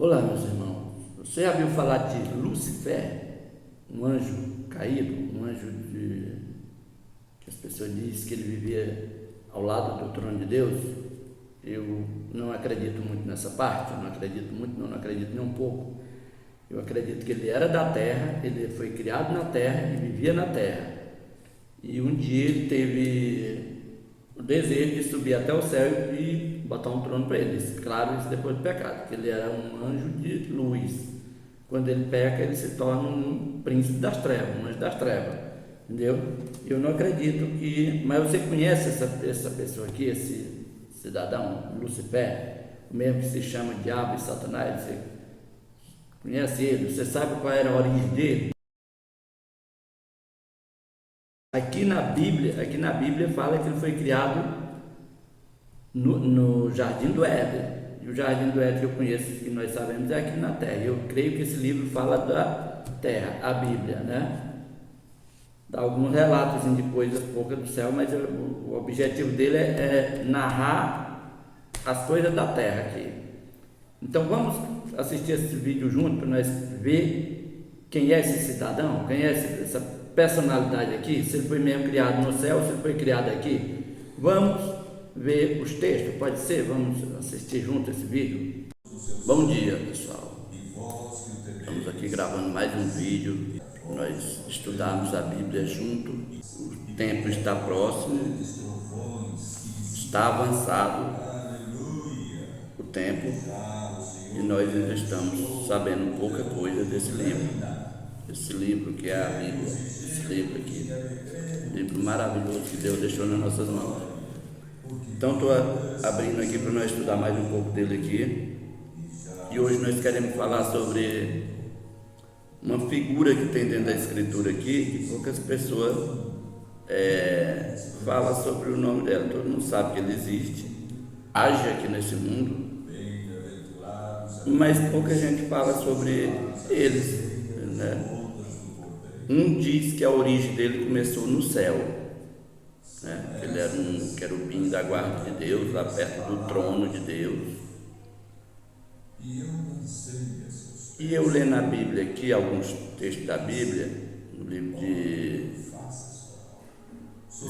Olá, meus irmãos. Você já ouviu falar de Lúcifer, um anjo caído, um anjo que as pessoas dizem que ele vivia ao lado do trono de Deus? Eu não acredito muito nessa parte, eu não acredito muito, não acredito nem um pouco. Eu acredito que ele era da terra, ele foi criado na terra e vivia na terra. E um dia ele teve o desejo de subir até o céu e botar um trono para ele. Claro, isso depois do pecado, porque ele era um anjo de luz. Quando ele peca, ele se torna um príncipe das trevas, um anjo das trevas. Entendeu? Eu não acredito que... Mas você conhece essa pessoa aqui, esse cidadão, Lúcifer, o mesmo que se chama Diabo e Satanás? Você conhece ele? Você sabe qual era a origem dele? Aqui na Bíblia fala que ele foi criado no Jardim do Éden. E o Jardim do Éden que eu conheço, que nós sabemos, é aqui na Terra. Eu creio que esse livro fala da Terra, a Bíblia, né? Dá alguns relatos de coisas poucas do céu, mas o objetivo dele é narrar as coisas da Terra aqui. Então vamos assistir esse vídeo junto para nós ver quem é esse cidadão, quem é essa personalidade aqui, se ele foi mesmo criado no céu, se ele foi criado aqui. Vamos ver os textos, pode ser? Vamos assistir junto esse vídeo. Bom dia, pessoal. Estamos aqui gravando mais um vídeo. Nós estudarmos a Bíblia junto. O tempo está próximo, está avançado o tempo e nós ainda estamos sabendo pouca coisa desse livro. Esse livro que é a Bíblia, esse livro aqui, um livro maravilhoso que Deus deixou nas nossas mãos. Então estou abrindo aqui para nós estudar mais um pouco dele aqui. E hoje nós queremos falar sobre uma figura que tem dentro da escritura aqui, que poucas pessoas falam sobre o nome dela. Todo mundo sabe que ele existe, age aqui nesse mundo, mas pouca gente fala sobre eles, né? Um diz que a origem dele começou no céu, né? Ele era um querubim da guarda de Deus, lá perto do trono de Deus. E eu lendo na Bíblia aqui, alguns textos da Bíblia, no livro de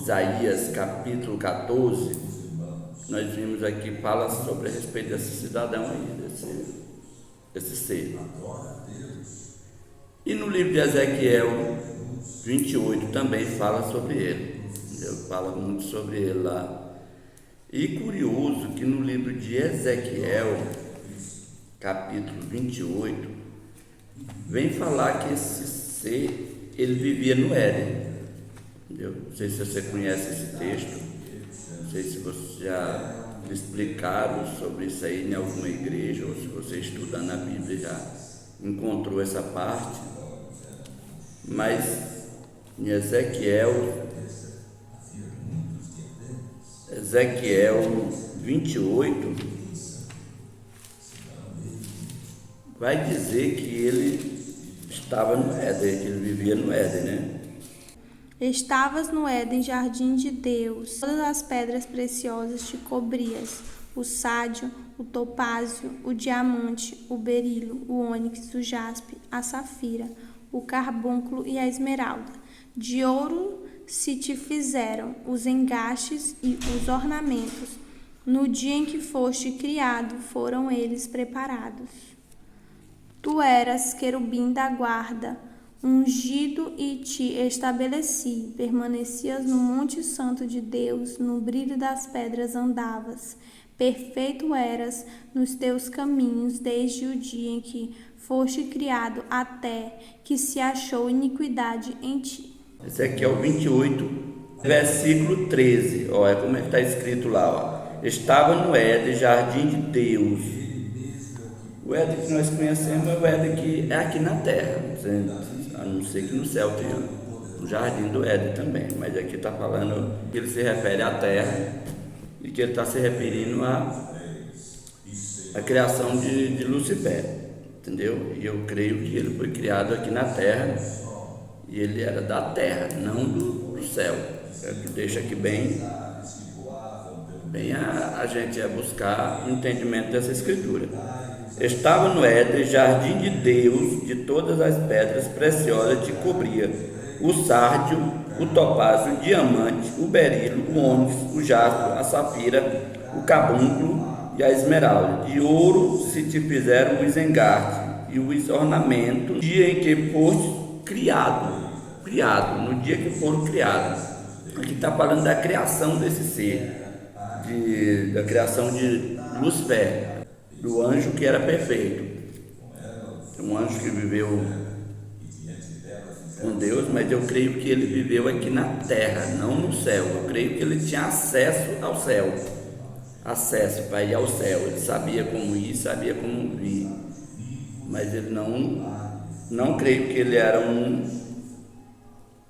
Isaías, capítulo 14, nós vimos aqui, fala sobre a respeito desse cidadão aí, desse ser. E no livro de Ezequiel 28 também fala sobre ele, entendeu? Fala muito sobre ele lá. E curioso que no livro de Ezequiel, capítulo 28, vem falar que esse ser, ele vivia no Éden, entendeu? Não sei se você conhece esse texto, não sei se você já explicaram sobre isso aí em alguma igreja, ou se você estudando a Bíblia já encontrou essa parte. Mas em Ezequiel 28 vai dizer que ele estava no Éden, que ele vivia no Éden, né? Estavas no Éden, jardim de Deus, todas as pedras preciosas te cobrias, o sádio, o topázio, o diamante, o berilo, o ônix, o jaspe, a safira, o carbúnculo e a esmeralda. De ouro se te fizeram os engastes e os ornamentos. No dia em que foste criado, foram eles preparados. Tu eras querubim da guarda, ungido e te estabeleci. Permanecias no monte santo de Deus, no brilho das pedras andavas. Perfeito eras nos teus caminhos desde o dia em que foste criado até que se achou iniquidade em ti. Ezequiel 28, versículo 13, olha como é que está escrito lá, ó. Estava no Éden, jardim de Deus. O Éden que nós conhecemos é o Éden que é aqui na terra, a não ser que no céu tenha o jardim do Éden também, mas aqui está falando que ele se refere à terra e que ele está se referindo à criação de Lúcifer, entendeu? E eu creio que ele foi criado aqui na terra e ele era da terra, não do céu. Que deixa aqui bem a gente buscar o entendimento dessa escritura. Estava no Éden, jardim de Deus, de todas as pedras preciosas te cobria: o sárdio, o topázio, o diamante, o berilo, o ônix, o jaspe, a safira, o carbúnculo e a esmeralda. De ouro se te fizeram os engartes e os ornamentos, no dia em que foste criado, no dia que foram criados. Aqui está falando da criação desse ser, da criação de Lúcifer, do anjo que era perfeito, um anjo que viveu com Deus, mas eu creio que ele viveu aqui na terra, não no céu. Eu creio que ele tinha acesso ao céu, acesso para ir ao céu. Ele sabia como ir, sabia como vir, mas ele não creio que ele era um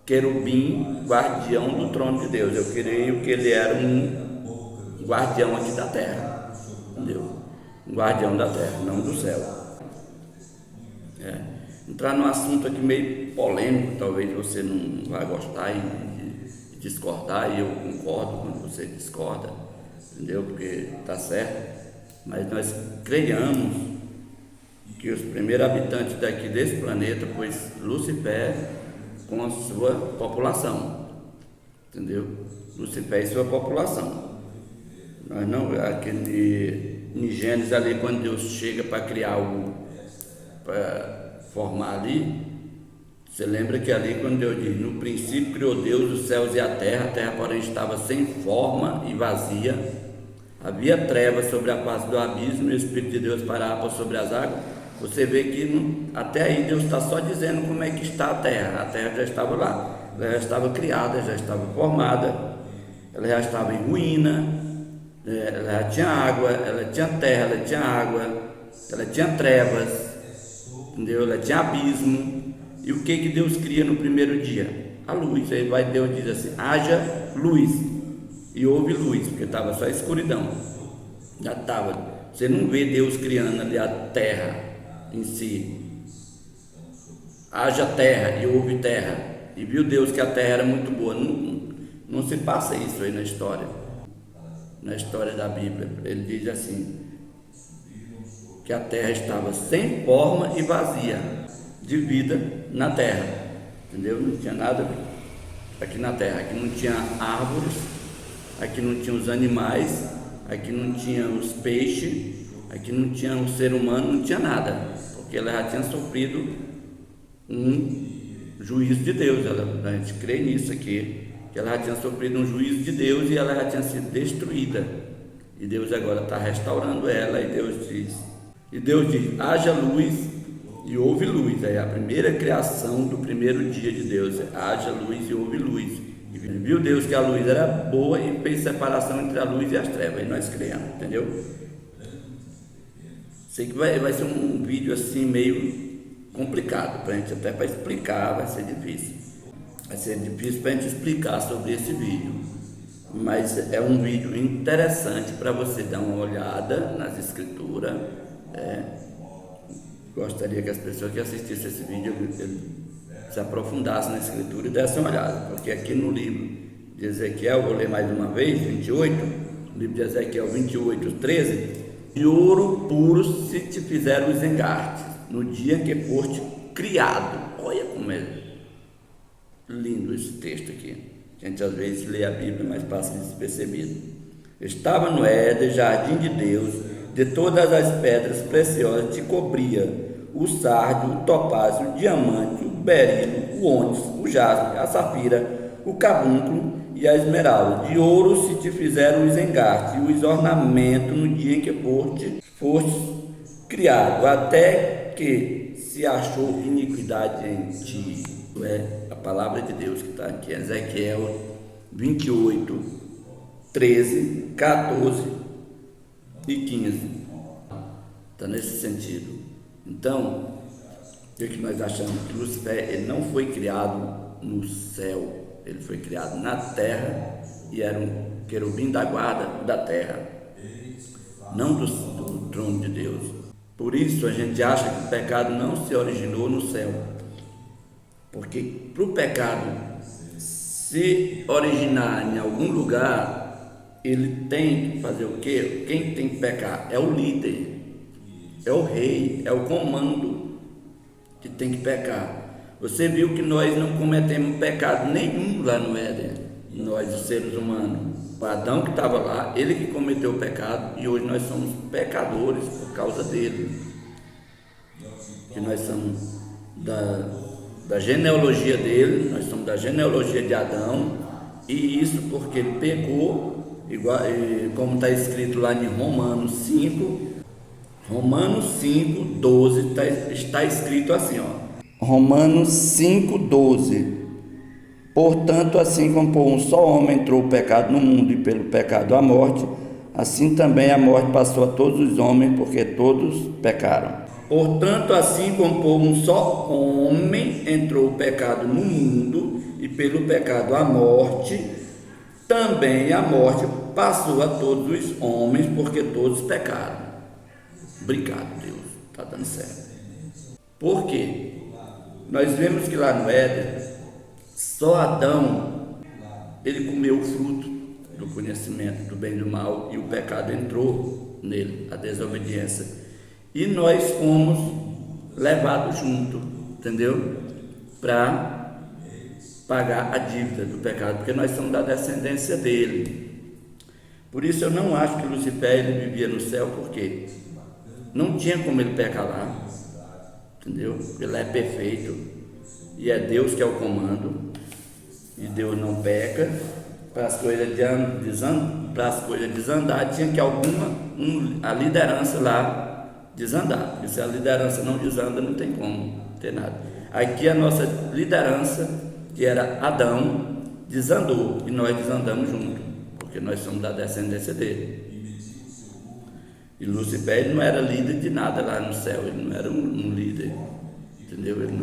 querubim guardião do trono de Deus. Eu creio que ele era um guardião aqui da terra, entendeu? Um guardião da terra, não do céu. Entrar num assunto aqui meio polêmico, talvez você não vai gostar e discordar, e eu concordo quando você discorda, entendeu? Porque está certo, mas nós creiamos que os primeiros habitantes daqui desse planeta foi Lúcifer com a sua população, entendeu? Lúcifer e sua população. Nós não, em Gênesis ali, quando Deus chega para criar para formar ali, você lembra que ali quando Deus diz: no princípio criou Deus os céus e a terra porém estava sem forma e vazia, havia trevas sobre a face do abismo e o Espírito de Deus pairava sobre as águas. Você vê que até aí Deus está só dizendo como é que está a terra já estava lá, ela já estava criada, já estava formada, ela já estava em ruína, ela já tinha água, ela tinha terra, ela tinha água, ela tinha trevas, entendeu? Ela tinha abismo. E o que Deus cria no primeiro dia? A luz. Aí Deus diz assim: haja luz, e houve luz, porque estava só escuridão, já estava. Você não vê Deus criando ali a terra em si. Haja terra e houve terra, e viu Deus que a terra era muito boa. Não se passa isso aí na história da Bíblia. Ele diz assim, que a terra estava sem forma e vazia de vida na terra, entendeu? Não tinha nada aqui na terra. Aqui não tinha árvores, aqui não tinha os animais, aqui não tinha os peixes, aqui não tinha o ser humano, não tinha nada, porque ela já tinha sofrido um juízo de Deus. A gente crê nisso aqui, que ela já tinha sofrido um juízo de Deus e ela já tinha sido destruída, e Deus agora está restaurando ela. E Deus diz: haja luz, e houve luz. Aí a primeira criação do primeiro dia de Deus: haja luz e houve luz. E viu Deus que a luz era boa e fez separação entre a luz e as trevas. E nós criamos, entendeu? Sei que vai ser um vídeo assim meio complicado para a gente, até para explicar vai ser difícil. Vai ser difícil para a gente explicar sobre esse vídeo, mas é um vídeo interessante para você dar uma olhada nas escrituras. Gostaria que as pessoas que assistissem esse vídeo se aprofundassem na escritura e dessem uma olhada, porque aqui no livro de Ezequiel, vou ler mais uma vez, 28, livro de Ezequiel 28, 13: de ouro puro se te fizeram os engartes, no dia que foste criado. Olha como é lindo esse texto aqui. A gente às vezes lê a Bíblia, mas passa despercebido. Estava no Éden, jardim de Deus, de todas as pedras preciosas te cobria: o sárdio, o topázio, o diamante, o berilo, o ônix, o jaspe, a safira, o carbúnculo e a esmeralda. De ouro se te fizeram os engartes e os ornamentos no dia em que foste criado, até que se achou iniquidade em ti. É a palavra de Deus que está aqui, Ezequiel 28, 13, 14 e 15. Está nesse sentido. Então, o que nós achamos? Que Lúcifer, ele não foi criado no céu, ele foi criado na terra e era um querubim da guarda da terra, não do trono de Deus. Por isso a gente acha que o pecado não se originou no céu, porque para o pecado se originar em algum lugar, ele tem que fazer o quê? Quem tem que pecar é o líder. é o rei, é o comando que tem que pecar. Você viu que nós não cometemos pecado nenhum lá no Éden, nós os seres humanos. O Adão que estava lá, ele que cometeu o pecado, e hoje nós somos pecadores por causa dele. Que nós somos da genealogia dele, nós somos da genealogia de Adão, e isso porque ele pecou, igual, como está escrito lá em Romanos 5:12, está escrito assim, ó. Romanos 5:12. Portanto, assim como por um só homem entrou o pecado no mundo, e pelo pecado a morte, assim também a morte passou a todos os homens, porque todos pecaram. Portanto, assim como por um só homem entrou o pecado no mundo, e pelo pecado a morte, também a morte passou a todos os homens, porque todos pecaram. Obrigado, Deus, está dando certo. Por quê? Nós vemos que lá no Éden, só Adão, ele comeu o fruto do conhecimento do bem e do mal, e o pecado entrou nele, a desobediência. E nós fomos levados junto, entendeu? Para pagar a dívida do pecado, porque nós somos da descendência dele. Por isso eu não acho que Lucifer ele vivia no céu, porque não tinha como ele pecar lá, entendeu? Ele é perfeito e é Deus que é o comando, e Deus não peca. Para as coisas desandar, tinha que a liderança lá desandar, porque se a liderança não desanda, não tem como ter nada. Aqui a nossa liderança, que era Adão, desandou, e nós desandamos junto, porque nós somos da descendência dele. E Lucifer ele não era líder de nada lá no céu, ele não era um líder, entendeu? Ele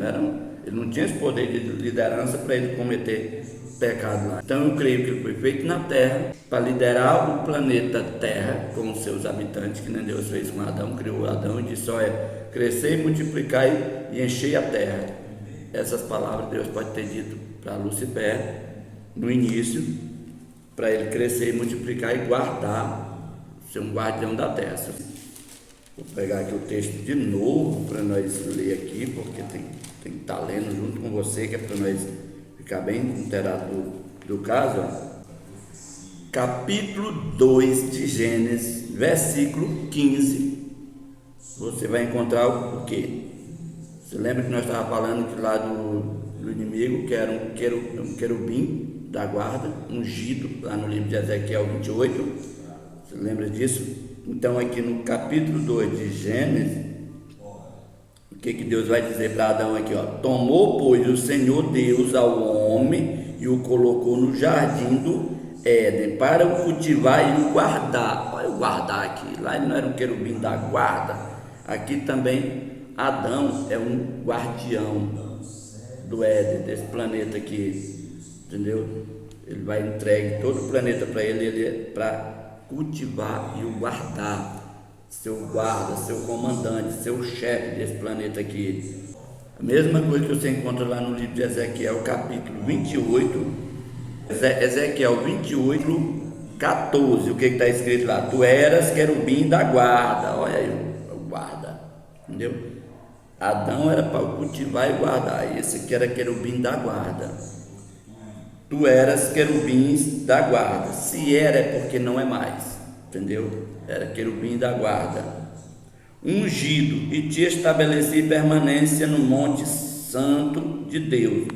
não tinha esse poder de liderança para ele cometer pecado lá. Então eu creio que ele foi feito na terra para liderar o planeta Terra com os seus habitantes, que nem Deus fez com Adão, criou Adão e disse: só é crescer e multiplicar e encher a terra. Essas palavras Deus pode ter dito para Lucifer no início, para ele crescer e multiplicar e guardar, ser um guardião da terra. Vou pegar aqui o texto de novo para nós ler aqui, porque tem que estar lendo junto com você, que é para nós ficar bem inteirado do caso. Ó. Capítulo 2 de Gênesis, versículo 15. Você vai encontrar o quê? Você lembra que nós estávamos falando que lá do inimigo, que era um querubim da guarda, ungido, lá no livro de Ezequiel 28. Você lembra disso? Então aqui no capítulo 2 de Gênesis, o que Deus vai dizer para Adão aqui, ó? Tomou, pois, o Senhor Deus ao homem e o colocou no jardim do Éden para o cultivar e o guardar. Olha o guardar aqui, lá ele não era um querubim da guarda, aqui também Adão é um guardião do Éden, desse planeta aqui, entendeu? Ele vai entregar todo o planeta para ele é para cultivar e o guardar, seu guarda, seu comandante, seu chefe desse planeta aqui. A mesma coisa que você encontra lá no livro de Ezequiel, capítulo 28, Ezequiel 28, 14, o que está escrito lá? Tu eras querubim da guarda, olha aí, o guarda, entendeu? Adão era para cultivar e guardar, e esse aqui era querubim da guarda. Tu eras querubins da guarda, se era é porque não é mais, entendeu? Era querubim da guarda, ungido, e te estabeleci permanência no monte santo de Deus,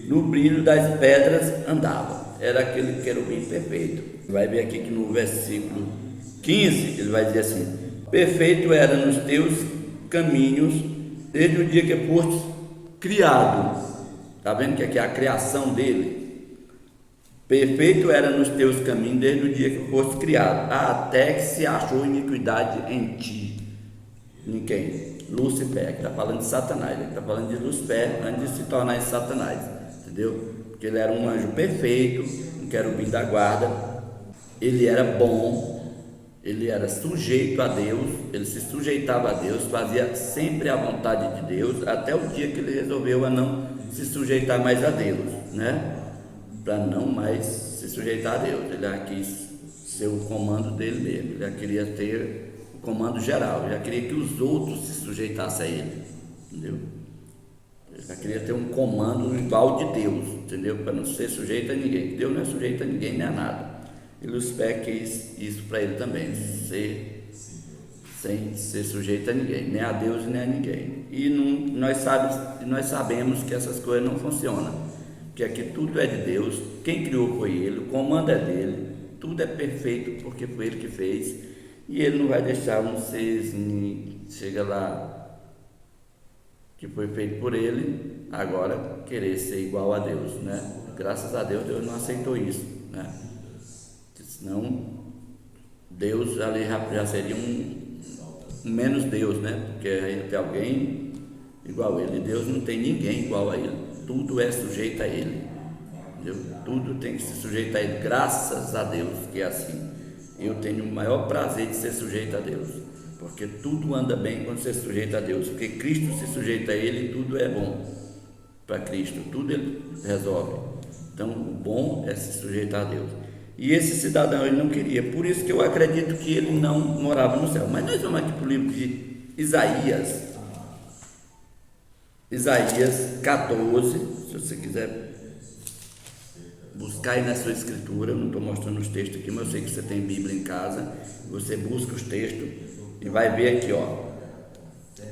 no brilho das pedras andava. Era aquele querubim perfeito. Vai ver aqui que no versículo 15 ele vai dizer assim: perfeito era nos teus caminhos desde o dia que foste criado. Está vendo que aqui é a criação dele? Perfeito era nos teus caminhos desde o dia que foste criado, até que se achou iniquidade em ti. Em quem? Lucifer, que está falando de Satanás, ele está falando de Lucifer antes de se tornar esse Satanás, entendeu? Porque ele era um anjo perfeito, um querubim da guarda, ele era bom, ele era sujeito a Deus, ele se sujeitava a Deus, fazia sempre a vontade de Deus, até o dia que ele resolveu a não se sujeitar mais a Deus, né? Para não mais se sujeitar a Deus, ele quis ser o comando dele mesmo, ele queria ter o comando geral, já queria que os outros se sujeitassem a ele, entendeu? Ele já queria ter um comando igual de Deus, entendeu? Para não ser sujeito a ninguém. Deus não é sujeito a ninguém nem a nada. E Lúcifer quis isso para ele também, sem ser sujeito a ninguém, nem a Deus nem a ninguém. E nós sabemos que essas coisas não funcionam, que aqui tudo é de Deus, quem criou foi Ele, o comando é dele, tudo é perfeito porque foi Ele que fez, e Ele não vai deixar um serzinho, chega lá, que foi feito por Ele, agora querer ser igual a Deus, né? Graças a Deus, Deus não aceitou isso, né? Senão Deus ali já seria um menos Deus, né? Porque aí tem alguém igual a Ele. Deus não tem ninguém igual a Ele. Tudo é sujeito a Ele, entendeu? Tudo tem que se sujeitar a Ele. Graças a Deus que é assim. Eu tenho o maior prazer de ser sujeito a Deus, porque tudo anda bem quando você se sujeita a Deus. Porque Cristo se sujeita a Ele e tudo é bom para Cristo. Tudo Ele resolve. Então o bom é se sujeitar a Deus. E esse cidadão ele não queria, por isso que eu acredito que ele não morava no céu. Mas nós vamos aqui para o livro de Isaías 14, se você quiser buscar aí na sua escritura. Eu não estou mostrando os textos aqui, mas eu sei que você tem Bíblia em casa, você busca os textos e vai ver aqui, ó,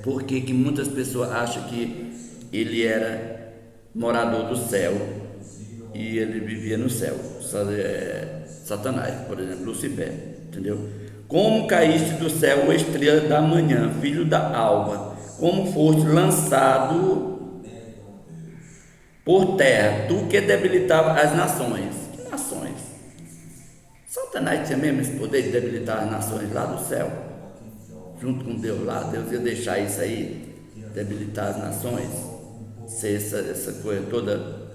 por que muitas pessoas acham que ele era morador do céu e ele vivia no céu. Satanás, por exemplo, Lúcifer, entendeu? Como caíste do céu, ó estrela da manhã, filho da alva, como foste lançado por terra, tu que debilitava as nações. Que nações? Satanás tinha mesmo esse poder de debilitar as nações lá do céu, junto com Deus lá. Deus ia deixar isso aí, debilitar as nações, ser essa coisa toda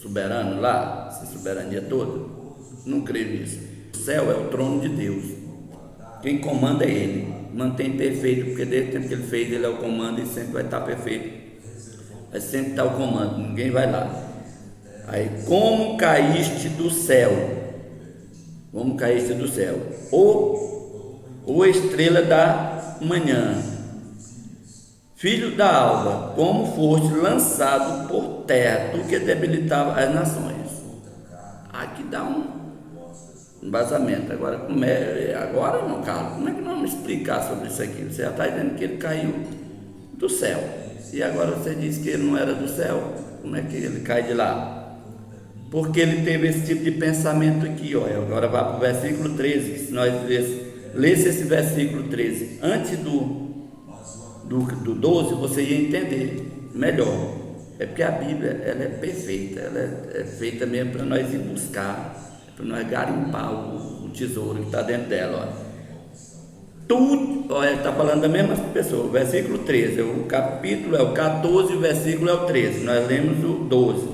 soberano lá, essa soberania toda. Não creio nisso. O céu é o trono de Deus, quem comanda é Ele, mantém perfeito, porque desde o tempo que Ele fez, Ele é o comando e sempre vai estar perfeito, vai sempre estar o comando, ninguém vai lá. Aí, como caíste do céu, ou estrela da manhã, filho da alva, como foste lançado por terra, tu que debilitava as nações. Aqui dá um embasamento. Agora, irmão Carlos, como é que nós vamos explicar sobre isso aqui? Você já está dizendo que ele caiu do céu, e agora você diz que ele não era do céu. Como é que ele cai de lá? Porque ele teve esse tipo de pensamento aqui, ó. Agora vai para o versículo 13. Se nós lesse esse versículo 13 antes do 12, você ia entender melhor. É porque a Bíblia ela é perfeita, ela é feita mesmo para nós ir buscar, para nós garimpar o tesouro que está dentro dela. Olha, ele está falando da mesma pessoa. O versículo 13, o capítulo é o 14 e o versículo é o 13. Nós lemos o 12.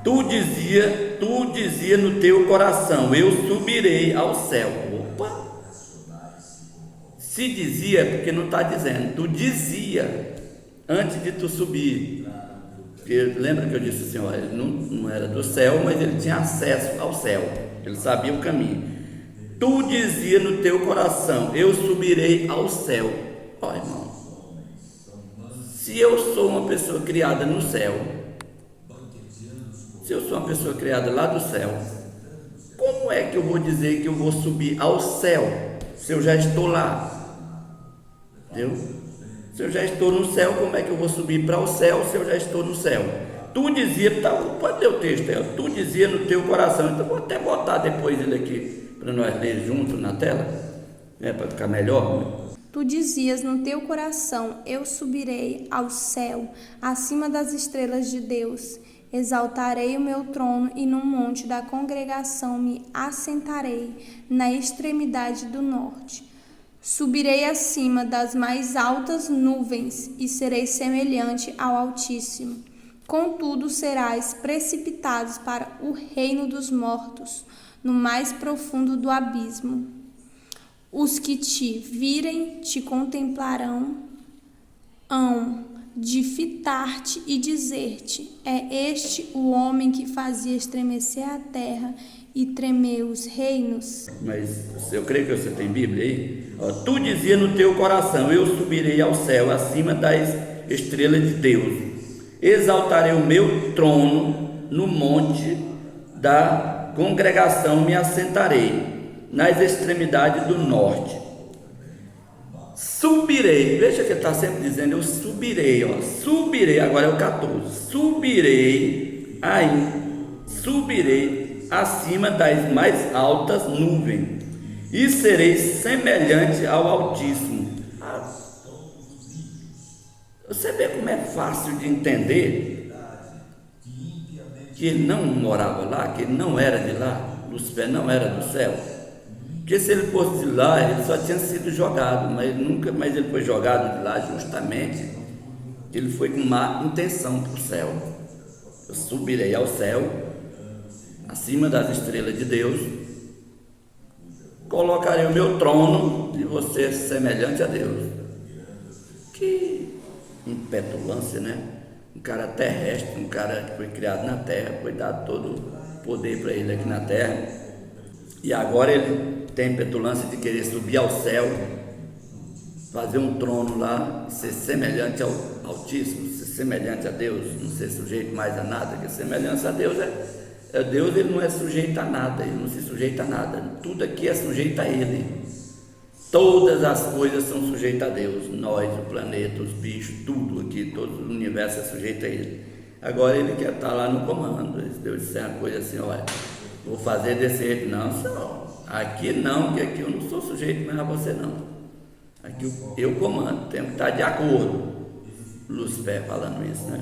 Tu dizia no teu coração, eu subirei ao céu. Opa! Se dizia é porque não está dizendo. Tu dizia antes de tu subir. Porque lembra que eu disse assim, olha, ele não era do céu, mas ele tinha acesso ao céu, ele sabia o caminho. Tu dizia no teu coração, eu subirei ao céu. Olha, irmão, se eu sou uma pessoa criada no céu, se eu sou uma pessoa criada lá do céu, como é que eu vou dizer que eu vou subir ao céu se eu já estou lá? Entendeu? Se eu já estou no céu, como é que eu vou subir para o céu se eu já estou no céu? Tu dizia, pode ler o texto aí, tu dizia no teu coração. Então vou até botar depois ele aqui para nós ler junto na tela, para ficar melhor. Tu dizias no teu coração, eu subirei ao céu, acima das estrelas de Deus. Exaltarei o meu trono e no monte da congregação me assentarei, na extremidade do norte. Subirei acima das mais altas nuvens e serei semelhante ao Altíssimo. Contudo, serás precipitado para o reino dos mortos, no mais profundo do abismo. Os que te virem te contemplarão, hão de fitar-te e dizer-te, é este o homem que fazia estremecer a terra e tremeu os reinos. Mas eu creio que você tem Bíblia aí. Ó, tu dizia no teu coração: eu subirei ao céu, acima das estrelas de Deus. Exaltarei o meu trono no monte da congregação, me assentarei nas extremidades do norte. Subirei, veja que ele está sempre dizendo: eu subirei, ó, subirei, agora é o 14. Subirei acima das mais altas nuvens, e serei semelhante ao Altíssimo. Você vê como é fácil de entender que ele não morava lá, que ele não era de lá, Lúcifer não era do céu. Porque se ele fosse de lá, ele só tinha sido jogado, mas nunca mais ele foi jogado de lá, justamente ele foi com má intenção para o céu. Eu subirei ao céu, acima das estrelas de Deus, colocarei o meu trono e você semelhante a Deus. Que impetulância, né? Um cara terrestre, um cara que foi criado na terra, foi dado todo o poder para ele aqui na terra, e agora ele tem petulância de querer subir ao céu, fazer um trono lá, ser semelhante ao Altíssimo, ser semelhante a Deus, não ser sujeito mais a nada, porque semelhança a Deus é Deus, ele não é sujeito a nada, ele não se sujeita a nada, tudo aqui é sujeito a ele, todas as coisas são sujeitas a Deus, nós, o planeta, os bichos, tudo aqui, todo o universo é sujeito a ele. Agora ele quer estar lá no comando. Deus disse uma coisa assim: olha, vou fazer desse jeito. Não, senhor, aqui não, que aqui eu não sou sujeito mais a você não, aqui eu comando, tenho que estar de acordo. Lúcifer falando isso, né?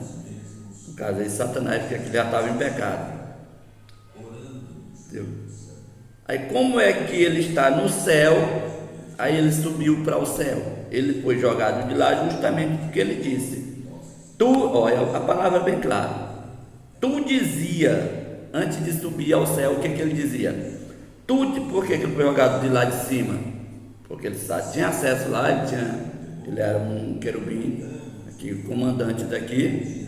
No caso aí, Satanás, porque aqui já estava em pecado. Entendeu? Aí como é que ele está no céu? Aí ele subiu para o céu, ele foi jogado de lá justamente porque ele disse: olha, a palavra é bem clara, tu dizia, antes de subir ao céu, o que ele dizia? Por que ele foi jogado de lá de cima? Porque ele tinha acesso lá, ele era um querubim, aqui, comandante daqui,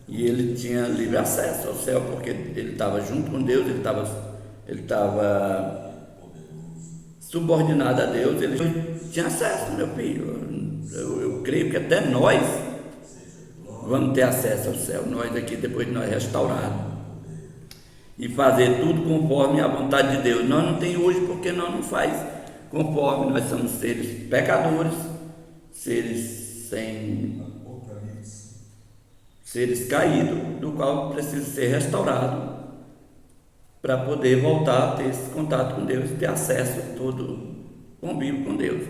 e ele tinha livre acesso ao céu, porque ele estava junto com Deus, ele estava subordinado a Deus, ele tinha acesso, meu filho. Eu creio que até nós vamos ter acesso ao céu, nós aqui, depois de nós restaurados, e fazer tudo conforme a vontade de Deus. Nós não temos hoje porque nós não faz conforme, nós somos seres pecadores, seres caídos, do qual precisa ser restaurado para poder voltar a ter esse contato com Deus, ter acesso todo convívio com Deus,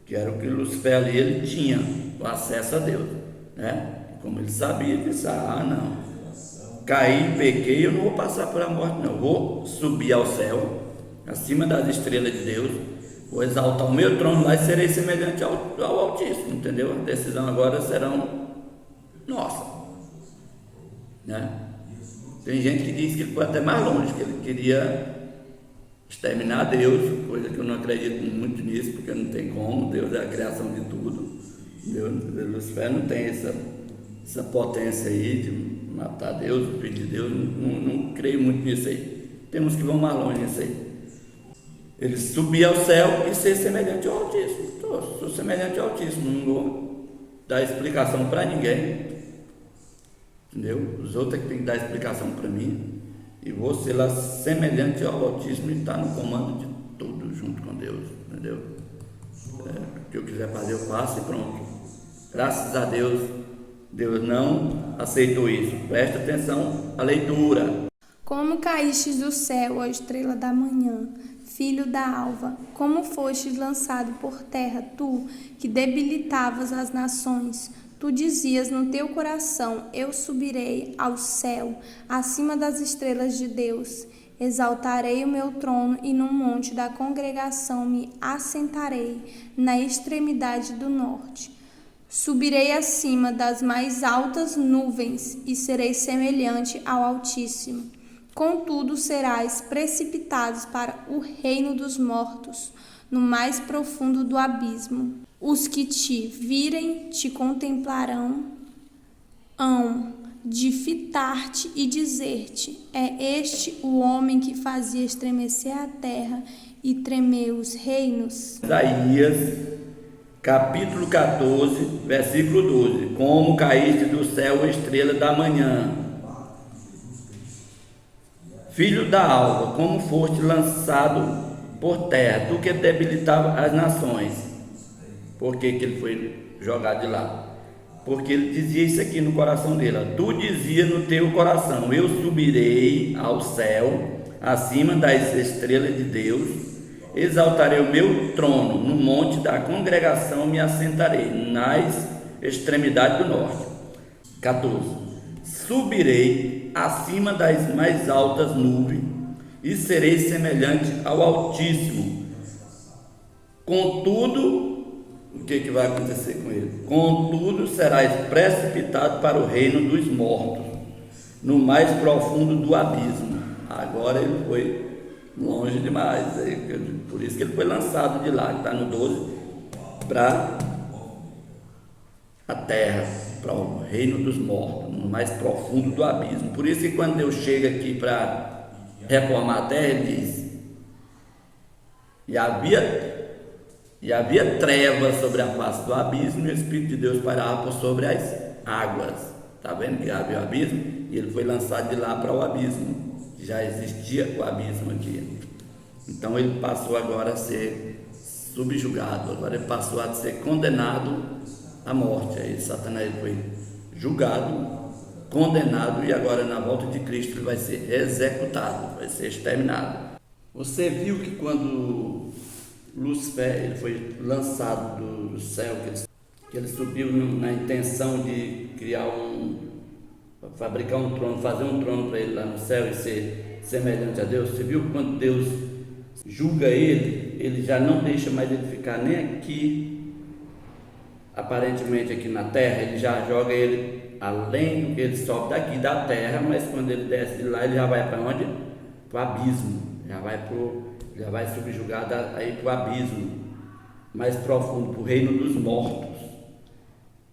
que era o que Lúcifer ali, ele tinha o acesso a Deus, né? Como ele sabia, ele disse: não, caí, pequei, eu não vou passar por a morte não, vou subir ao céu, acima das estrelas de Deus, vou exaltar o meu trono lá e serei semelhante ao Altíssimo, entendeu? A decisão agora serão nossa, né? Tem gente que diz que ele foi até mais longe, que ele queria exterminar Deus, coisa que eu não acredito muito nisso, porque não tem como. Deus é a criação de tudo. Lúcifer não tem essa potência aí de matar Deus, o filho de Deus. Não creio muito nisso aí. Temos que ir mais longe nisso aí. Ele subir ao céu e ser semelhante ao Altíssimo. Sou semelhante ao Altíssimo, não vou dar explicação para ninguém. Entendeu? Os outros é que tem que dar explicação para mim, e vou ser lá semelhante ao Altíssimo e estar no comando de tudo junto com Deus, entendeu? O que eu quiser fazer eu faço e pronto. Graças a Deus, Deus não aceitou isso. Presta atenção à leitura. Como caístes do céu, ó estrela da manhã, filho da alva, como fostes lançado por terra, tu que debilitavas as nações. Tu dizias no teu coração: eu subirei ao céu, acima das estrelas de Deus. Exaltarei o meu trono e no monte da congregação me assentarei, na extremidade do norte. Subirei acima das mais altas nuvens e serei semelhante ao Altíssimo. Contudo, serás precipitado para o reino dos mortos, no mais profundo do abismo. Os que te virem te contemplarão, de fitar-te e dizer-te: é este o homem que fazia estremecer a terra e tremer os reinos? Isaías, capítulo 14, versículo 12. Como caíste do céu, estrela da manhã, filho da alva, como foste lançado por terra, tu que debilitava as nações. Por que ele foi jogado de lá? Porque ele dizia isso aqui no coração dele: tu dizia no teu coração: eu subirei ao céu, acima das estrelas de Deus, exaltarei o meu trono, no monte da congregação me assentarei, nas extremidades do norte. 14. Subirei acima das mais altas nuvens e serei semelhante ao Altíssimo. Contudo, o que vai acontecer com ele? Contudo, serás precipitado para o reino dos mortos, no mais profundo do abismo. Agora ele foi longe demais, por isso que ele foi lançado de lá, que está no 12, para a terra, para o reino dos mortos, no mais profundo do abismo. Por isso que quando Deus chega aqui para reformar a terra, ele diz: e havia trevas sobre a face do abismo, e o Espírito de Deus pairava por sobre as águas. Está vendo que havia o abismo? E ele foi lançado de lá para o abismo. Já existia o abismo aqui. Então ele passou agora a ser subjugado, agora ele passou a ser condenado à morte. Aí Satanás foi julgado, condenado, e agora na volta de Cristo ele vai ser executado, vai ser exterminado. Você viu que quando Lúcifer ele foi lançado do céu, que ele subiu na intenção de fabricar um trono, fazer um trono para ele lá no céu e ser semelhante a Deus? Você viu quando Deus julga ele já não deixa mais ele ficar nem aqui, aparentemente aqui na terra, ele já joga ele além do que ele sobe daqui da terra, mas quando ele desce de lá, ele já vai para onde? Para o abismo, já vai subjugado aí para o abismo mais profundo, para o reino dos mortos,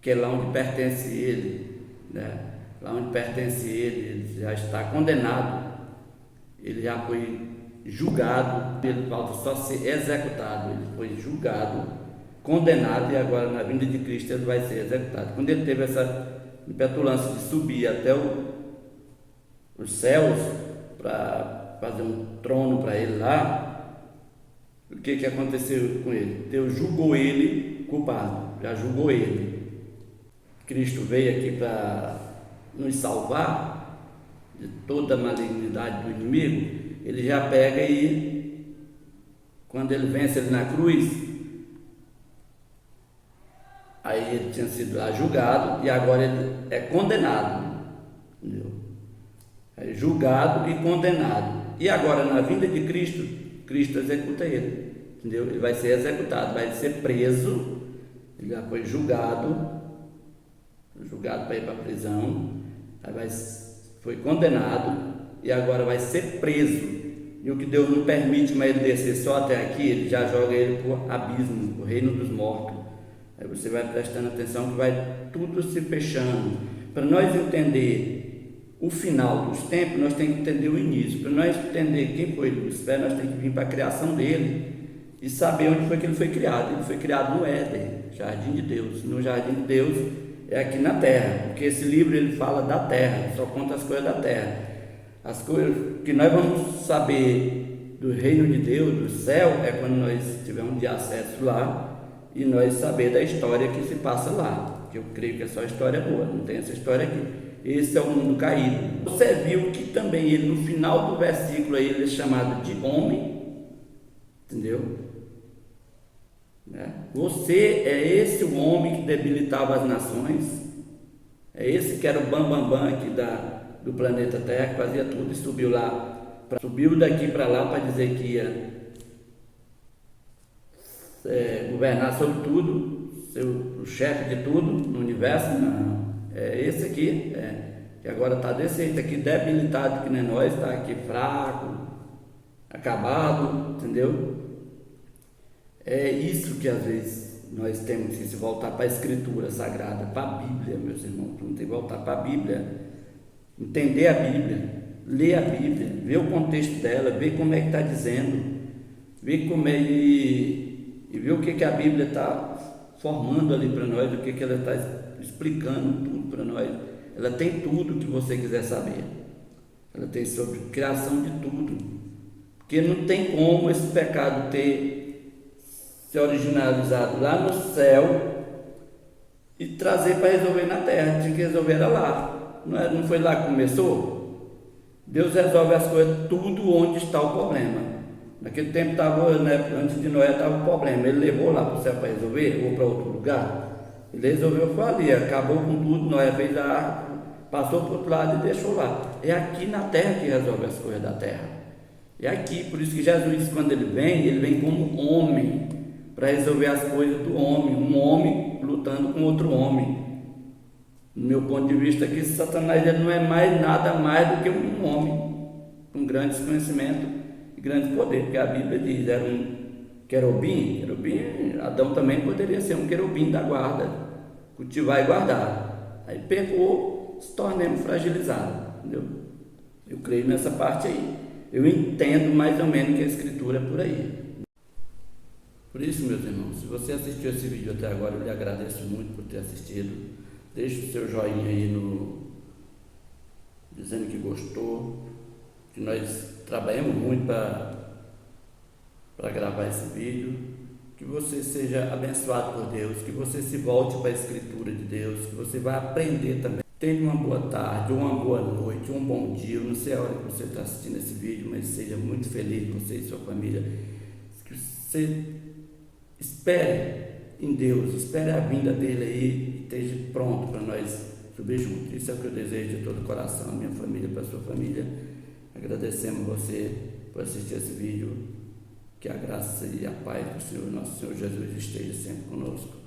que é lá onde pertence ele, né? Lá onde pertence ele já está condenado, ele já foi julgado, ele falta só ser executado. Ele foi julgado, condenado, e agora na vinda de Cristo ele vai ser executado. Quando ele teve essa petulância de subir até os céus para fazer um trono para ele lá, o que aconteceu com ele? Deus julgou ele culpado, já julgou ele. Cristo veio aqui para nos salvar de toda a malignidade do inimigo. Ele já pega e, quando ele vence ele na cruz, aí ele tinha sido lá julgado e agora ele é condenado, entendeu? É julgado e condenado. E agora na vinda de Cristo, Cristo executa ele, entendeu? Ele vai ser executado, vai ser preso, ele já foi julgado para ir para a prisão, aí foi condenado e agora vai ser preso. E o que Deus não permite mais ele descer só até aqui, ele já joga ele para o abismo, para o reino dos mortos. Aí você vai prestando atenção que vai tudo se fechando. Para nós entender o final dos tempos, nós temos que entender o início. Para nós entender quem foi Lúcifer, nós temos que vir para a criação dele e saber onde foi que ele foi criado. Ele foi criado no Éden, Jardim de Deus. No Jardim de Deus é aqui na terra, porque esse livro ele fala da terra, só conta as coisas da terra. As coisas que nós vamos saber do reino de Deus, do céu, é quando nós tivermos de acesso lá e nós saber da história que se passa lá, que eu creio que é só história boa, não tem essa história aqui. Esse é o mundo caído. Você viu que também ele, no final do versículo aí, ele é chamado de homem, entendeu? Você é esse o homem que debilitava as nações, é esse que era o bambambam aqui do planeta Terra, que fazia tudo e subiu daqui para lá para dizer que ia governar sobre tudo, ser o chefe de tudo no universo. Não, é esse aqui, que agora está desse jeito aqui, debilitado que nem nós, está aqui fraco, acabado, entendeu? É isso que às vezes nós temos que se voltar para a Escritura Sagrada, para a Bíblia, meus irmãos. Não tem que voltar para a Bíblia, entender a Bíblia, ler a Bíblia, ver o contexto dela, ver como é que está dizendo, ver como é e ver o que a Bíblia está formando ali para nós, o que ela está explicando tudo para nós. Ela tem tudo que você quiser saber. Ela tem sobre criação de tudo. Porque não tem como esse pecado ter se originalizado lá no céu e trazer para resolver na terra. Tinha que resolver lá. Não foi lá que começou? Deus resolve as coisas tudo onde está o problema. Naquele tempo estava, né, antes de Noé estava o problema. Ele levou lá para o céu para resolver, ou para outro lugar. Ele resolveu, foi ali, acabou com tudo. Noé fez a arca, passou para o outro lado e deixou lá. É aqui na terra que resolve as coisas da terra. É aqui, por isso que Jesus, quando ele vem como homem, para resolver as coisas do homem. Um homem lutando com outro homem. No meu ponto de vista aqui, Satanás ele não é mais nada mais do que um homem com grandes conhecimentos e grande poder, porque a Bíblia diz, era um querubim, Adão também poderia ser um querubim da guarda, cultivar e guardar. Aí pecou, se tornamos fragilizados, entendeu? Eu creio nessa parte aí, eu entendo mais ou menos que a Escritura é por aí. Por isso, meus irmãos, se você assistiu esse vídeo até agora, eu lhe agradeço muito por ter assistido. Deixe o seu joinha aí dizendo que gostou, que nós trabalhamos muito para gravar esse vídeo, que você seja abençoado por Deus, que você se volte para a Escritura de Deus, que você vai aprender também. Tenha uma boa tarde, uma boa noite, um bom dia, eu não sei a hora que você está assistindo esse vídeo, mas seja muito feliz, você e sua família, que você espere em Deus, espere a vinda dele aí e esteja pronto para nós subir juntos. Isso é o que eu desejo de todo o coração, a minha família, para a sua família. Agradecemos você por assistir esse vídeo. Que a graça e a paz do Senhor, nosso Senhor Jesus, esteja sempre conosco.